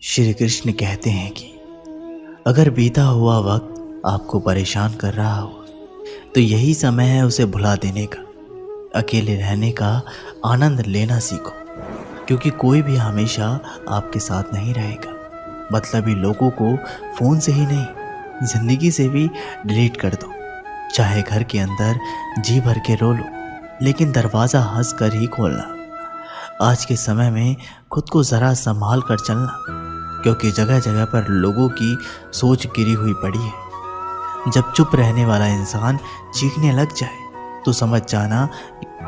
श्री कृष्ण कहते हैं कि अगर बीता हुआ वक्त आपको परेशान कर रहा हो तो यही समय है उसे भुला देने का। अकेले रहने का आनंद लेना सीखो, क्योंकि कोई भी हमेशा आपके साथ नहीं रहेगा। मतलबी लोगों को फ़ोन से ही नहीं, ज़िंदगी से भी डिलीट कर दो। चाहे घर के अंदर जी भर के रो लो, लेकिन दरवाज़ा हंस कर ही खोलना। आज के समय में खुद को ज़रा संभाल कर चलना, क्योंकि जगह जगह पर लोगों की सोच गिरी हुई पड़ी है। जब चुप रहने वाला इंसान चीखने लग जाए तो समझ जाना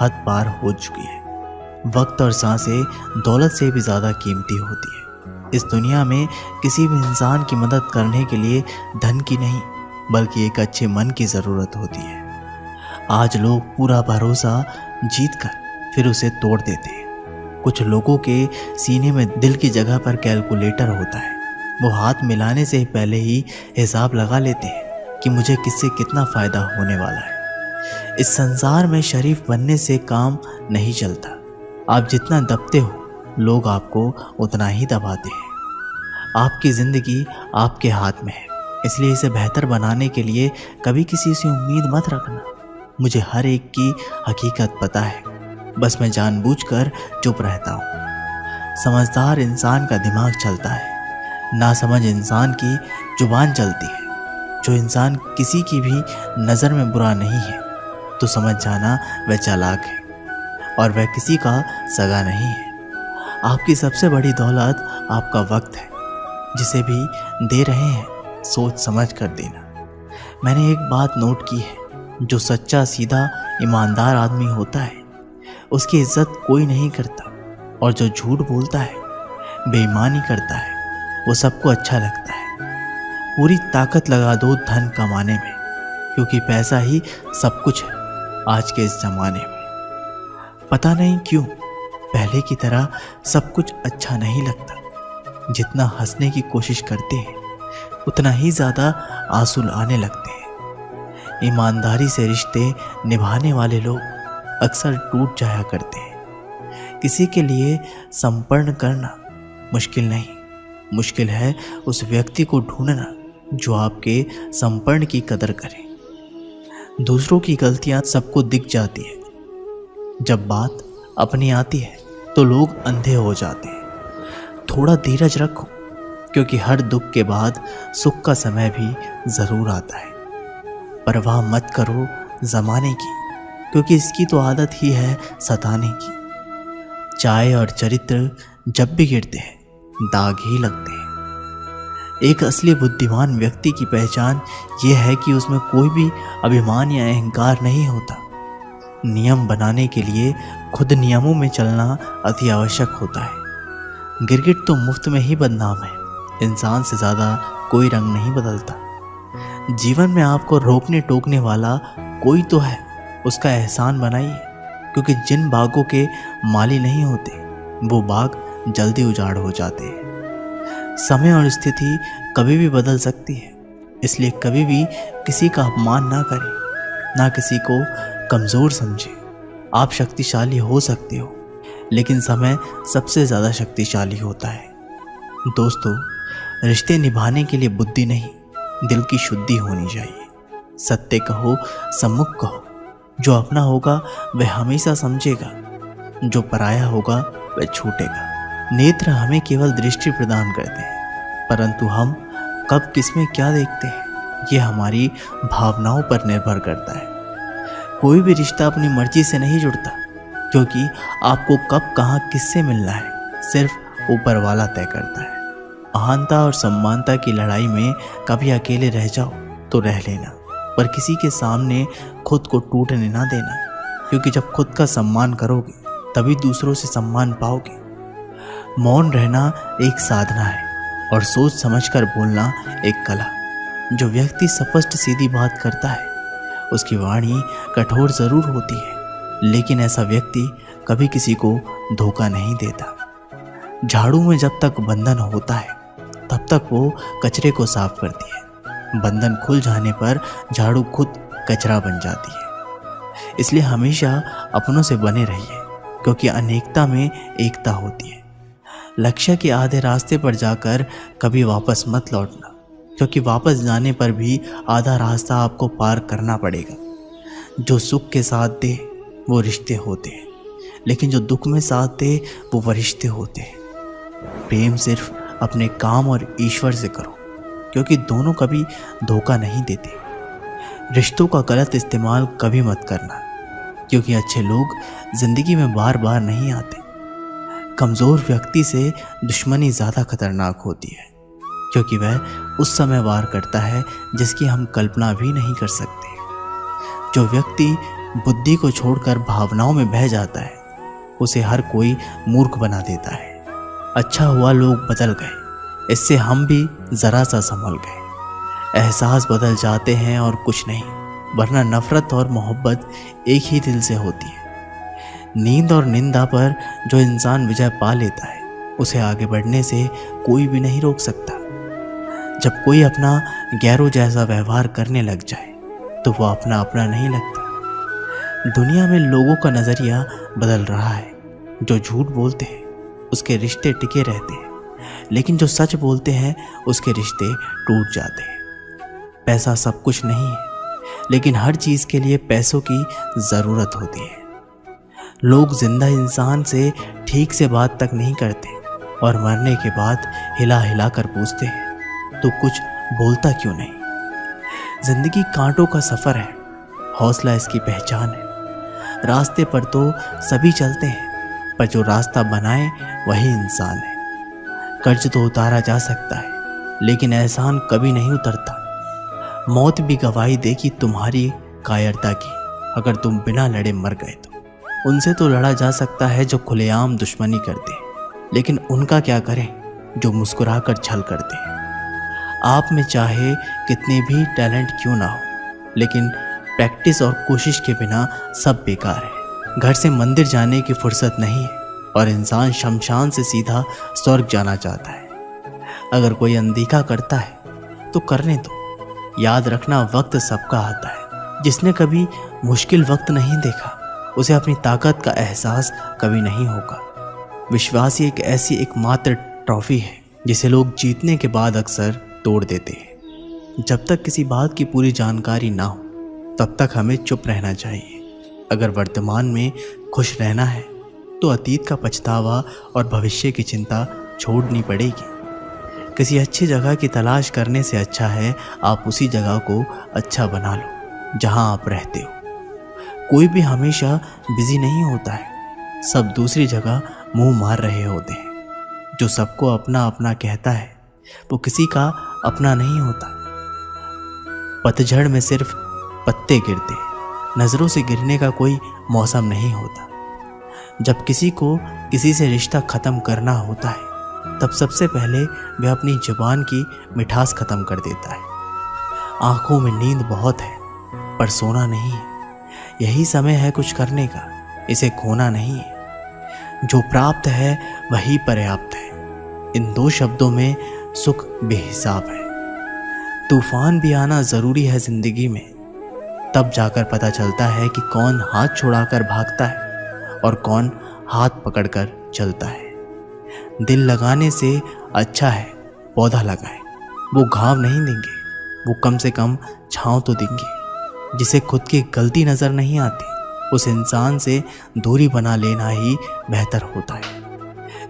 हद पार हो चुकी है। वक्त और सांसें दौलत से भी ज़्यादा कीमती होती है। इस दुनिया में किसी भी इंसान की मदद करने के लिए धन की नहीं, बल्कि एक अच्छे मन की ज़रूरत होती है। आज लोग पूरा भरोसा जीत कर फिर उसे तोड़ देते हैं। कुछ लोगों के सीने में दिल की जगह पर कैलकुलेटर होता है। वो हाथ मिलाने से पहले ही हिसाब लगा लेते हैं कि मुझे किससे कितना फ़ायदा होने वाला है। इस संसार में शरीफ बनने से काम नहीं चलता। आप जितना दबते हो, लोग आपको उतना ही दबाते हैं। आपकी ज़िंदगी आपके हाथ में है, इसलिए इसे बेहतर बनाने के लिए कभी किसी से उम्मीद मत रखना। मुझे हर एक की हकीकत पता है, बस मैं जानबूझकर चुप रहता हूँ। समझदार इंसान का दिमाग चलता है, नासमझ इंसान की जुबान चलती है। जो इंसान किसी की भी नज़र में बुरा नहीं है तो समझ जाना वह चालाक है, और वह किसी का सगा नहीं है। आपकी सबसे बड़ी दौलत आपका वक्त है, जिसे भी दे रहे हैं सोच समझ कर देना। मैंने एक बात नोट की है, जो सच्चा सीधा ईमानदार आदमी होता है उसकी इज्जत कोई नहीं करता, और जो झूठ बोलता है, बेईमानी करता है, वो सबको अच्छा लगता है। पूरी ताकत लगा दो धन कमाने में, क्योंकि पैसा ही सब कुछ है आज के इस ज़माने में। पता नहीं क्यों पहले की तरह सब कुछ अच्छा नहीं लगता। जितना हंसने की कोशिश करते हैं उतना ही ज़्यादा आंसू आने लगते हैं। ईमानदारी से रिश्ते निभाने वाले लोग अक्सर टूट जाया करते हैं। किसी के लिए समर्पण करना मुश्किल नहीं, मुश्किल है उस व्यक्ति को ढूंढना जो आपके समर्पण की कदर करे। दूसरों की गलतियां सबको दिख जाती है, जब बात अपनी आती है तो लोग अंधे हो जाते हैं। थोड़ा धीरज रखो, क्योंकि हर दुख के बाद सुख का समय भी ज़रूर आता है। परवाह मत करो ज़माने की, क्योंकि इसकी तो आदत ही है सताने की। चाय और चरित्र जब भी गिरते हैं दाग ही लगते हैं। एक असली बुद्धिमान व्यक्ति की पहचान ये है कि उसमें कोई भी अभिमान या अहंकार नहीं होता। नियम बनाने के लिए खुद नियमों में चलना अति आवश्यक होता है। गिरगिट तो मुफ्त में ही बदनाम है, इंसान से ज़्यादा कोई रंग नहीं बदलता। जीवन में आपको रोकने टोकने वाला कोई तो है, उसका एहसान बनाइए, क्योंकि जिन बागों के माली नहीं होते वो बाग जल्दी उजाड़ हो जाते हैं। समय और स्थिति कभी भी बदल सकती है, इसलिए कभी भी किसी का अपमान ना करें, ना किसी को कमज़ोर समझें। आप शक्तिशाली हो सकते हो, लेकिन समय सबसे ज़्यादा शक्तिशाली होता है। दोस्तों, रिश्ते निभाने के लिए बुद्धि नहीं, दिल की शुद्धि होनी चाहिए। सत्य कहो, सम्मुख कहो। जो अपना होगा वह हमेशा समझेगा, जो पराया होगा वह छूटेगा। नेत्र हमें केवल दृष्टि प्रदान करते हैं, परंतु हम कब किसमें क्या देखते हैं ये हमारी भावनाओं पर निर्भर करता है। कोई भी रिश्ता अपनी मर्जी से नहीं जुड़ता, क्योंकि आपको कब कहाँ किससे मिलना है सिर्फ ऊपर वाला तय करता है। अहंता और सम्मानता की लड़ाई में कभी अकेले रह जाओ तो रह लेना, पर किसी के सामने खुद को टूटने ना देना, क्योंकि जब खुद का सम्मान करोगे तभी दूसरों से सम्मान पाओगे। मौन रहना एक साधना है, और सोच समझकर बोलना एक कला। जो व्यक्ति स्पष्ट सीधी बात करता है उसकी वाणी कठोर ज़रूर होती है, लेकिन ऐसा व्यक्ति कभी किसी को धोखा नहीं देता। झाड़ू में जब तक बंधन होता है तब तक वो कचरे को साफ करती है। बंधन खुल जाने पर झाड़ू खुद कचरा बन जाती है। इसलिए हमेशा अपनों से बने रहिए, क्योंकि अनेकता में एकता होती है। लक्ष्य के आधे रास्ते पर जाकर कभी वापस मत लौटना, क्योंकि वापस जाने पर भी आधा रास्ता आपको पार करना पड़ेगा। जो सुख के साथ दे वो रिश्ते होते हैं, लेकिन जो दुख में साथ दे वो वरिश्ते होते हैं। प्रेम सिर्फ अपने काम और ईश्वर से करो, क्योंकि दोनों कभी धोखा नहीं देते। रिश्तों का गलत इस्तेमाल कभी मत करना, क्योंकि अच्छे लोग जिंदगी में बार बार नहीं आते। कमज़ोर व्यक्ति से दुश्मनी ज़्यादा खतरनाक होती है, क्योंकि वह उस समय वार करता है जिसकी हम कल्पना भी नहीं कर सकते। जो व्यक्ति बुद्धि को छोड़कर भावनाओं में बह जाता है, उसे हर कोई मूर्ख बना देता है। अच्छा हुआ लोग बदल गए, इससे हम भी ज़रा सा संभल गए। एहसास बदल जाते हैं और कुछ नहीं, वरना नफ़रत और मोहब्बत एक ही दिल से होती है। नींद और निंदा पर जो इंसान विजय पा लेता है, उसे आगे बढ़ने से कोई भी नहीं रोक सकता। जब कोई अपना गैरों जैसा व्यवहार करने लग जाए तो वो अपना अपना नहीं लगता। दुनिया में लोगों का नज़रिया बदल रहा है। जो झूठ बोलते हैं उसके रिश्ते टिके रहते हैं, लेकिन जो सच बोलते हैं उसके रिश्ते टूट जाते हैं। पैसा सब कुछ नहीं है, लेकिन हर चीज़ के लिए पैसों की ज़रूरत होती है। लोग जिंदा इंसान से ठीक से बात तक नहीं करते और मरने के बाद हिला हिला कर पूछते हैं तो कुछ बोलता क्यों नहीं। जिंदगी कांटों का सफ़र है, हौसला इसकी पहचान है। रास्ते पर तो सभी चलते हैं, पर जो रास्ता बनाए वही इंसान है। कर्ज तो उतारा जा सकता है, लेकिन एहसान कभी नहीं उतरता। मौत भी गवाही देगी तुम्हारी कायरता की, अगर तुम बिना लड़े मर गए तो। उनसे तो लड़ा जा सकता है जो खुलेआम दुश्मनी करते हैं, लेकिन उनका क्या करें जो मुस्कुराकर छल करते हैं। आप में चाहे कितने भी टैलेंट क्यों ना हो, लेकिन प्रैक्टिस और कोशिश के बिना सब बेकार है। घर से मंदिर जाने की फुर्सत नहीं है और इंसान शमशान से सीधा स्वर्ग जाना चाहता है। अगर कोई अनदेखा करता है तो करने दो। याद रखना, वक्त सबका आता है। जिसने कभी मुश्किल वक्त नहीं देखा, उसे अपनी ताकत का एहसास कभी नहीं होगा। विश्वास ही एक ऐसी एकमात्र ट्रॉफी है जिसे लोग जीतने के बाद अक्सर तोड़ देते हैं। जब तक किसी बात की पूरी जानकारी ना हो, तब तक हमें चुप रहना चाहिए। अगर वर्तमान में खुश रहना है तो अतीत का पछतावा और भविष्य की चिंता छोड़नी पड़ेगी। किसी अच्छी जगह की तलाश करने से अच्छा है आप उसी जगह को अच्छा बना लो जहां आप रहते हो। कोई भी हमेशा बिजी नहीं होता है, सब दूसरी जगह मुंह मार रहे होते हैं। जो सबको अपना अपना कहता है वो किसी का अपना नहीं होता। पतझड़ में सिर्फ पत्ते गिरते, नज़रों से गिरने का कोई मौसम नहीं होता। जब किसी को किसी से रिश्ता ख़त्म करना होता है, तब सबसे पहले वह अपनी जुबान की मिठास ख़त्म कर देता है। आँखों में नींद बहुत है, पर सोना नहीं है। यही समय है कुछ करने का, इसे खोना नहीं है। जो प्राप्त है वही पर्याप्त है। इन दो शब्दों में सुख बेहिसाब है। तूफान भी आना ज़रूरी है ज़िंदगी में, तब जाकर पता चलता है कि कौन हाथ छुड़ाकर भागता है और कौन हाथ पकड़कर चलता है। दिल लगाने से अच्छा है पौधा लगाए। वो घाव नहीं देंगे, वो कम से कम छाँव तो देंगे। जिसे खुद की गलती नज़र नहीं आती, उस इंसान से दूरी बना लेना ही बेहतर होता है।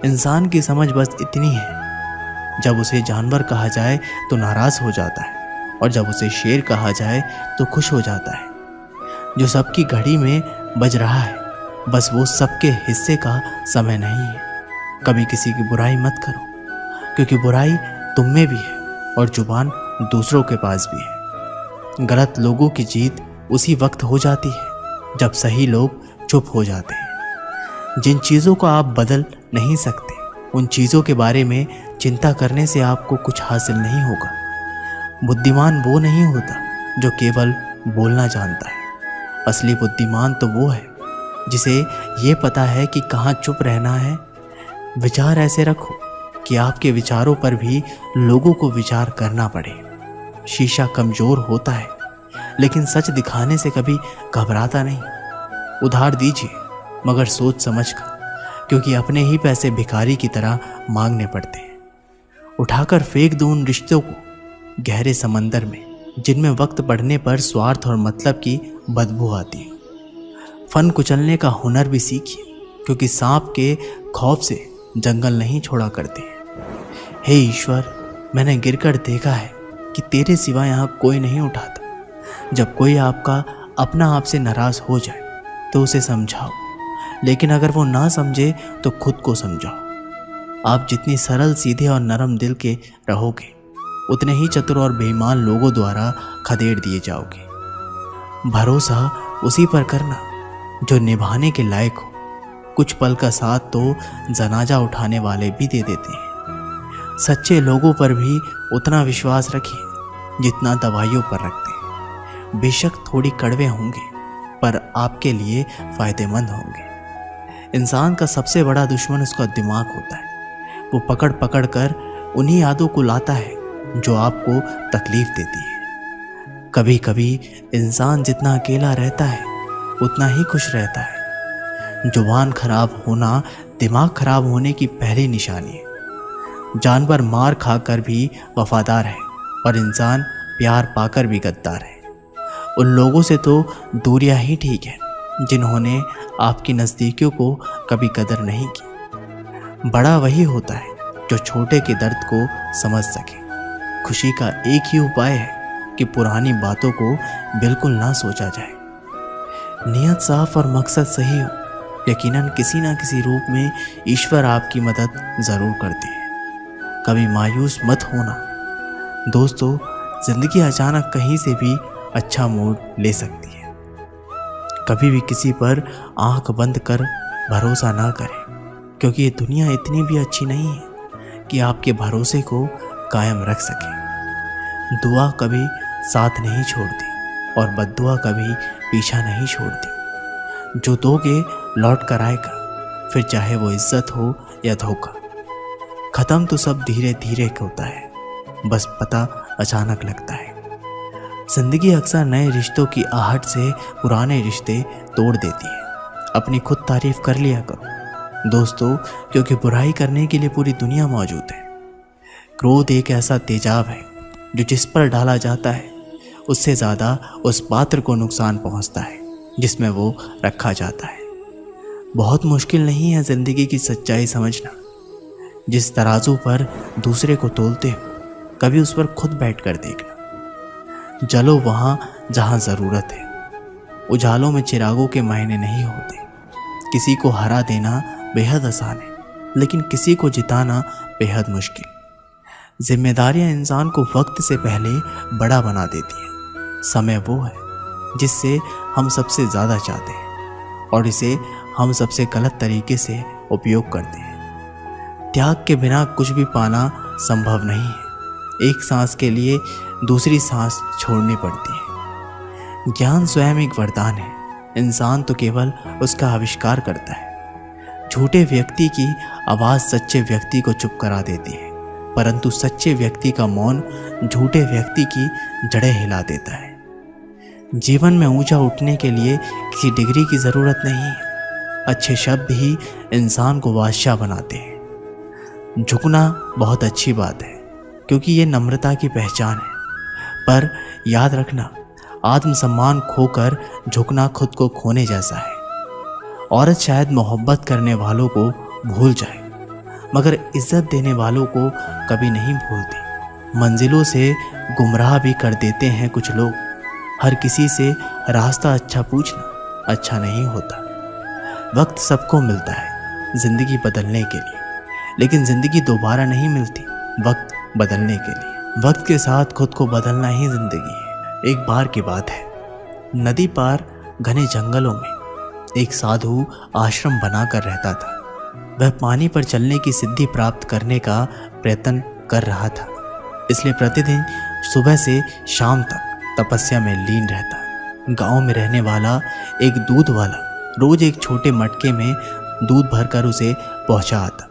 इंसान की समझ बस इतनी है, जब उसे जानवर कहा जाए तो नाराज़ हो जाता है, और जब उसे शेर कहा जाए तो खुश हो जाता है। जो सबकी घड़ी में बज रहा है, बस वो सबके हिस्से का समय नहीं है। कभी किसी की बुराई मत करो, क्योंकि बुराई तुम में भी है और जुबान दूसरों के पास भी है। गलत लोगों की जीत उसी वक्त हो जाती है जब सही लोग चुप हो जाते हैं। जिन चीज़ों को आप बदल नहीं सकते, उन चीज़ों के बारे में चिंता करने से आपको कुछ हासिल नहीं होगा। बुद्धिमान वो नहीं होता जो केवल बोलना जानता है। असली बुद्धिमान तो वो है जिसे ये पता है कि कहाँ चुप रहना है। विचार ऐसे रखो कि आपके विचारों पर भी लोगों को विचार करना पड़े। शीशा कमज़ोर होता है, लेकिन सच दिखाने से कभी घबराता नहीं। उधार दीजिए, मगर सोच समझ कर, क्योंकि अपने ही पैसे भिखारी की तरह मांगने पड़ते हैं। उठाकर फेंक दूं उन रिश्तों को गहरे समंदर में, जिनमें वक्त बढ़ने पर स्वार्थ और मतलब की बदबू आती है। फन कुचलने का हुनर भी सीखिए, क्योंकि सांप के खौफ से जंगल नहीं छोड़ा करते हैं। हे ईश्वर, मैंने गिरकर देखा है कि तेरे सिवा यहाँ कोई नहीं उठाता। जब कोई आपका अपना आपसे नाराज हो जाए तो उसे समझाओ, लेकिन अगर वो ना समझे तो खुद को समझाओ। आप जितनी सरल, सीधे और नरम दिल के रहोगे, उतने ही चतुर और बेईमान लोगों द्वारा खदेड़ दिए जाओगे। भरोसा उसी पर करना जो निभाने के लायक हो। कुछ पल का साथ तो जनाजा उठाने वाले भी दे देते हैं। सच्चे लोगों पर भी उतना विश्वास रखिए जितना दवाइयों पर रखते हैं। बेशक थोड़ी कड़वे होंगे, पर आपके लिए फ़ायदेमंद होंगे। इंसान का सबसे बड़ा दुश्मन उसका दिमाग होता है। वो पकड़ पकड़ कर उन्हीं यादों को लाता है जो आपको तकलीफ़ देती है। कभी कभी इंसान जितना अकेला रहता है उतना ही खुश रहता है। जुबान खराब होना दिमाग खराब होने की पहली निशानी है। जानवर मार खाकर भी वफादार है और इंसान प्यार पाकर भी गद्दार है। उन लोगों से तो दूरियां ही ठीक है जिन्होंने आपकी नज़दीकियों को कभी कदर नहीं की। बड़ा वही होता है जो छोटे के दर्द को समझ सके। खुशी का एक ही उपाय है कि पुरानी बातों को बिल्कुल ना सोचा जाए। नियत साफ और मकसद सही हो, यकीनन किसी न किसी रूप में ईश्वर आपकी मदद ज़रूर करती है। कभी मायूस मत होना दोस्तों, ज़िंदगी अचानक कहीं से भी अच्छा मोड़ ले सकती है। कभी भी किसी पर आंख बंद कर भरोसा ना करें, क्योंकि ये दुनिया इतनी भी अच्छी नहीं है कि आपके भरोसे को कायम रख सके। दुआ कभी साथ नहीं छोड़ती और बद्दुआ कभी पीछा नहीं छोड़ती। जो दोगे लौट कर आएगा, फिर चाहे वो इज्जत हो या धोखा। ख़त्म तो सब धीरे धीरे होता है, बस पता अचानक लगता है। ज़िंदगी अक्सर नए रिश्तों की आहट से पुराने रिश्ते तोड़ देती है। अपनी खुद तारीफ कर लिया करो दोस्तों, क्योंकि बुराई करने के लिए पूरी दुनिया मौजूद है। क्रोध एक ऐसा तेजाब है जो जिस पर डाला जाता है उससे ज़्यादा उस पात्र को नुकसान पहुंचता है जिसमें वो रखा जाता है। बहुत मुश्किल नहीं है ज़िंदगी की सच्चाई समझना। जिस तराजू पर दूसरे को तोलते हो, कभी उस पर खुद बैठ कर देखना। जलो वहाँ जहाँ ज़रूरत है। उजालों में चिरागों के मायने नहीं होते। किसी को हरा देना बेहद आसान है, लेकिन किसी को जिताना बेहद मुश्किल। जिम्मेदारियाँ इंसान को वक्त से पहले बड़ा बना देती हैं। समय वो है जिससे हम सबसे ज़्यादा चाहते हैं और इसे हम सबसे गलत तरीके से उपयोग करते हैं। त्याग के बिना कुछ भी पाना संभव नहीं है। एक सांस के लिए दूसरी सांस छोड़नी पड़ती है। ज्ञान स्वयं एक वरदान है, इंसान तो केवल उसका आविष्कार करता है। झूठे व्यक्ति की आवाज़ सच्चे व्यक्ति को चुप करा देती है, परंतु सच्चे व्यक्ति का मौन झूठे व्यक्ति की जड़ें हिला देता है। जीवन में ऊंचा उठने के लिए किसी डिग्री की ज़रूरत नहीं है। अच्छे शब्द ही इंसान को बादशाह बनाते हैं। झुकना बहुत अच्छी बात है, क्योंकि ये नम्रता की पहचान है। पर याद रखना, आत्मसम्मान खोकर झुकना खुद को खोने जैसा है। औरत शायद मोहब्बत करने वालों को भूल जाए, मगर इज्जत देने वालों को कभी नहीं भूलती। मंजिलों से गुमराह भी कर देते हैं कुछ लोग। हर किसी से रास्ता अच्छा पूछना अच्छा नहीं होता। वक्त सबको मिलता है ज़िंदगी बदलने के लिए, लेकिन ज़िंदगी दोबारा नहीं मिलती वक्त बदलने के लिए। वक्त के साथ खुद को बदलना ही ज़िंदगी है। एक बार की बात है, नदी पार घने जंगलों में एक साधु आश्रम बनाकर रहता था। वह पानी पर चलने की सिद्धि प्राप्त करने का प्रयत्न कर रहा था, इसलिए प्रतिदिन सुबह से शाम तक तपस्या में लीन रहता। गांव में रहने वाला एक दूध वाला रोज एक छोटे मटके में दूध भरकर उसे पहुंचा आता।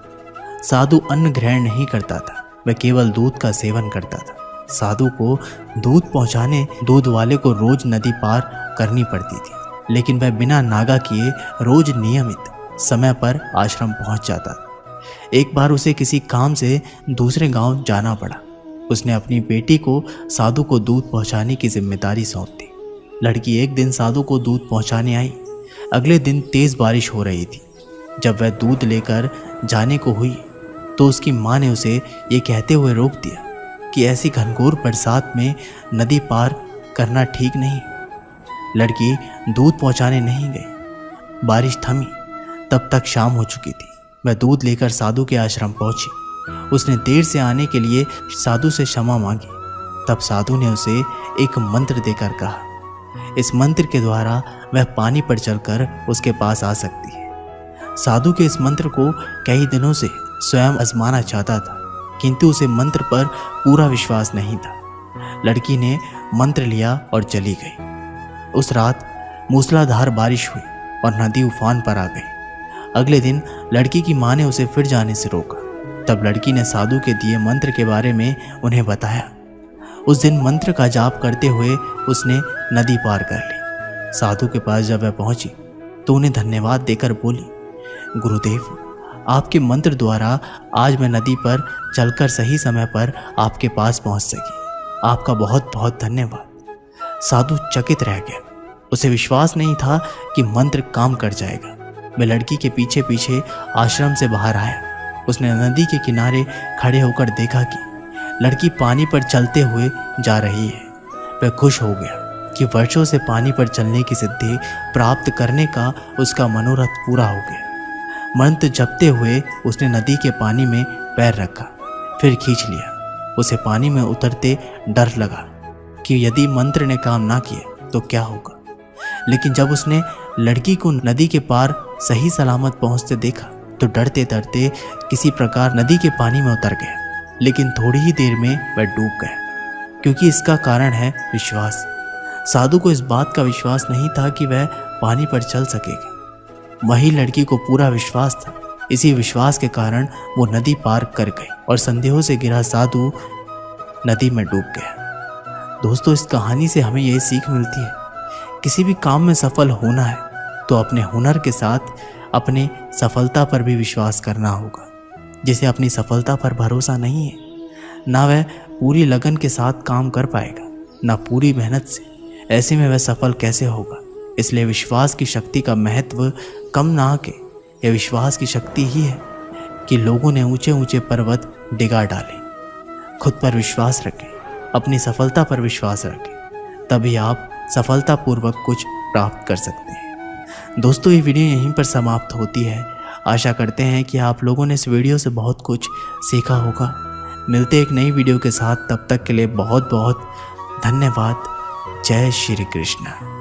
साधु अन्न ग्रहण नहीं करता था, वह केवल दूध का सेवन करता था। साधु को दूध पहुंचाने दूध वाले को रोज नदी पार करनी पड़ती थी, लेकिन वह बिना नागा किए रोज नियमित समय पर आश्रम पहुंच जाता था। एक बार उसे किसी काम से दूसरे गांव जाना पड़ा। उसने अपनी बेटी को साधु को दूध पहुंचाने की जिम्मेदारी सौंप दी। लड़की एक दिन साधु को दूध पहुंचाने आई। अगले दिन तेज बारिश हो रही थी। जब वह दूध लेकर जाने को हुई तो उसकी माँ ने उसे ये कहते हुए रोक दिया कि ऐसी घनघोर बरसात में नदी पार करना ठीक नहीं। लड़की दूध पहुंचाने नहीं गई। बारिश थमी। तब तक शाम हो चुकी थी। वह दूध लेकर साधु के आश्रम पहुंची। उसने देर से आने के लिए साधु से क्षमा मांगी। तब साधु ने उसे एक मंत्र देकर कहा, इस मंत्र के द्वारा वह पानी पर चलकर उसके पास आ सकती है। साधु के इस मंत्र को कई दिनों से स्वयं आजमाना चाहता था, किंतु उसे मंत्र पर पूरा विश्वास नहीं था। लड़की ने मंत्र लिया और चली गई। उस रात मूसलाधार बारिश हुई और नदी उफान पर आ गई। अगले दिन लड़की की माँ ने उसे फिर जाने से रोका। तब लड़की ने साधु के दिए मंत्र के बारे में उन्हें बताया। उस दिन मंत्र का जाप करते हुए उसने नदी पार कर ली। साधु के पास जब वह पहुंची तो उन्हें धन्यवाद देकर बोली, गुरुदेव, आपके मंत्र द्वारा आज मैं नदी पर चलकर सही समय पर आपके पास पहुंच सकी। आपका बहुत बहुत धन्यवाद। साधु चकित रह गया। उसे विश्वास नहीं था कि मंत्र काम कर जाएगा। वह लड़की के पीछे पीछे आश्रम से बाहर आया। उसने नदी के किनारे खड़े होकर देखा कि लड़की पानी पर चलते हुए जा रही है। वह खुश हो गया कि वर्षों से पानी पर चलने की सिद्धि प्राप्त करने का उसका मनोरथ पूरा हो गया। मंत्र जपते हुए उसने नदी के पानी में पैर रखा, फिर खींच लिया। उसे पानी में उतरते डर लगा कि यदि मंत्र ने काम ना किया तो क्या होगा। लेकिन जब उसने लड़की को नदी के पार सही सलामत पहुंचते देखा तो डरते डरते किसी प्रकार नदी के पानी में उतर गया। लेकिन थोड़ी ही देर में वह डूब गया, क्योंकि इसका कारण है विश्वास। साधु को इस बात का विश्वास नहीं था कि वह पानी पर चल सकेगा। वही लड़की को पूरा विश्वास था। इसी विश्वास के कारण वो नदी पार कर गई और संदेहों से घिरा साधु नदी में डूब गया। दोस्तों, इस कहानी से हमें यही सीख मिलती है, किसी भी काम में सफल होना है तो अपने हुनर के साथ अपने सफलता पर भी विश्वास करना होगा। जिसे अपनी सफलता पर भरोसा नहीं है, ना वह पूरी लगन के साथ काम कर पाएगा, ना पूरी मेहनत से। ऐसे में वह सफल कैसे होगा। इसलिए विश्वास की शक्ति का महत्व कम ना आके यह विश्वास की शक्ति ही है कि लोगों ने ऊंचे ऊंचे पर्वत डिगा डाले। खुद पर विश्वास रखें, अपनी सफलता पर विश्वास रखें, तभी आप सफलतापूर्वक कुछ प्राप्त कर सकते हैं। दोस्तों, ये वीडियो यहीं पर समाप्त होती है। आशा करते हैं कि आप लोगों ने इस वीडियो से बहुत कुछ सीखा होगा। मिलते एक नई वीडियो के साथ, तब तक के लिए बहुत बहुत धन्यवाद। जय श्री कृष्ण।